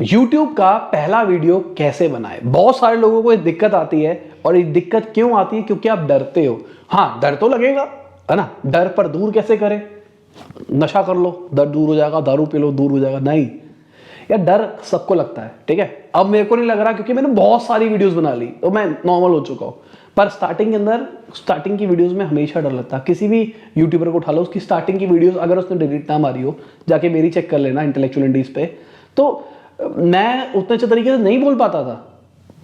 YouTube का पहला video कैसे बनाए। बहुत सारे लोगों को ये दिक्कत आती है, और ये दिक्कत क्यों आती है? क्योंकि आप डरते हो। हाँ, डर तो लगेगा, है ना। डर पर दूर कैसे करें? नशा कर लो, डर दूर हो जाएगा, दारू पी लो, दूर हो जाएगा। नहीं यार, डर सबको लगता है, ठीक है। अब मेरे को नहीं लग रहा, क्योंकि मैंने बहुत सारी वीडियोस बना ली तो मैं नॉर्मल हो चुका हूँ। पर स्टार्टिंग की वीडियोस में हमेशा डर लगता है। किसी भी यूट्यूबर को उठा लो, उसकी स्टार्टिंग की वीडियोस अगर उसने डिलीट ना मारी हो, जाके मेरी चेक कर लेना इंटेलेक्चुअल इंडीज पे, तो मैं उतने अच्छे तरीके से नहीं बोल पाता था।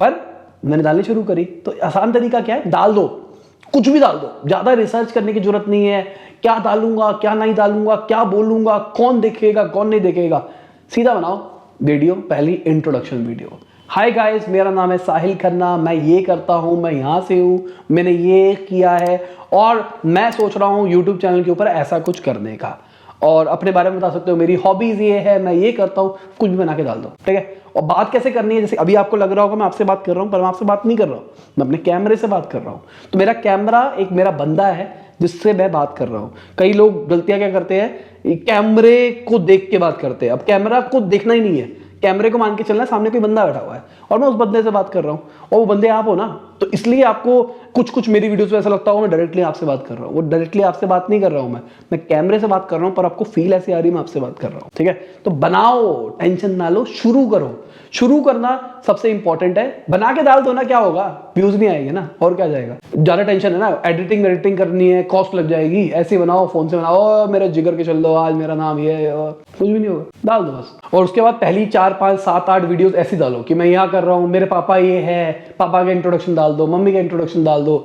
पर मैंने डालनी शुरू करी तो आसान तरीका क्या है? डाल दो, कुछ भी डाल दो। ज्यादा रिसर्च करने की जरूरत नहीं है, क्या डालूंगा क्या नहीं डालूंगा, क्या बोलूंगा, कौन देखेगा कौन नहीं देखेगा। सीधा बनाओ वीडियो, पहली इंट्रोडक्शन वीडियो। हाय गाइस, मेरा नाम है साहिल खन्ना, मैं ये करता हूं, मैं यहां से हूं, मैंने ये किया है, और मैं सोच रहा हूं यूट्यूब चैनल के ऊपर ऐसा कुछ करने का, और अपने बारे में बता सकते हो, मेरी हॉबीज ये है, मैं ये करता हूं। कुछ भी बना के डाल दो, ठीक है। और बात कैसे करनी है? जैसे अभी आपको लग रहा होगा मैं आपसे बात कर रहा हूं, पर मैं आपसे बात नहीं कर रहा हूं, मैं अपने कैमरे से बात कर रहा हूं। तो मेरा कैमरा एक मेरा बंदा है जिससे मैं बात कर रहा हूं। कई लोग गलतियां क्या करते हैं, कैमरे को देख के बात करते हैं। अब कैमरा को देखना ही नहीं है, कैमरे को मान के चलना है सामने कोई बंदा बैठा हुआ है और मैं उस बंदे से बात कर रहा हूं, और वो बंदे आप हो ना। तो इसलिए आपको कुछ मेरी वीडियोस में ऐसा लगता होगा मैं डायरेक्टली आपसे बात कर रहा हूं। वो डायरेक्टली आपसे बात नहीं कर रहा हूं, मैं कैमरे से बात कर रहा हूं, पर आपको फील ऐसी आ रही है मैं आपसे बात कर रहा हूं, ठीक है। तो बनाओ, टेंशन ना लो, शुरू करो। शुरू करना सबसे इंपॉर्टेंट है। बना के डाल दो ना, क्या होगा? व्यूज नहीं आएंगे ना, और क्या जाएगा? ज्यादा टेंशन है ना, एडिटिंग करनी है, कॉस्ट लग जाएगी। ऐसे बनाओ, फोन से बनाओ, मेरे जिगर के चल दो, आज मेरा नाम ये है, और कुछ भी नहीं होगा, डाल दो बस। और उसके बाद पहली 4 5 7 8 वीडियोस ऐसी डालो कि मैं यहाँ कर रहा हूँ, मेरे पापा ये है, पापा का इंट्रोडक्शन डाल दो, मम्मी का इंट्रोडक्शन डाल दो,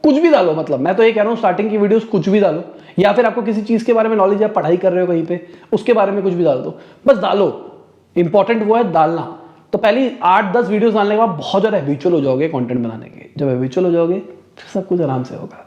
कुछ भी डालो। मतलब मैं तो ये कह रहा हूँ, स्टार्टिंग की वीडियोस कुछ भी डालो, या फिर आपको किसी चीज के बारे में नॉलेज है, पढ़ाई कर रहे हो कहीं पे, उसके बारे में कुछ भी डाल दो, बस डालो। इंपॉर्टेंट वो है डालना। तो पहली 8-10 वीडियोस डालने के बाद बहुत ज्यादा हैबिचुअल हो जाओगे कंटेंट बनाने के। जब हैबिचुअल हो जाओगे फिर सब कुछ आराम से होगा।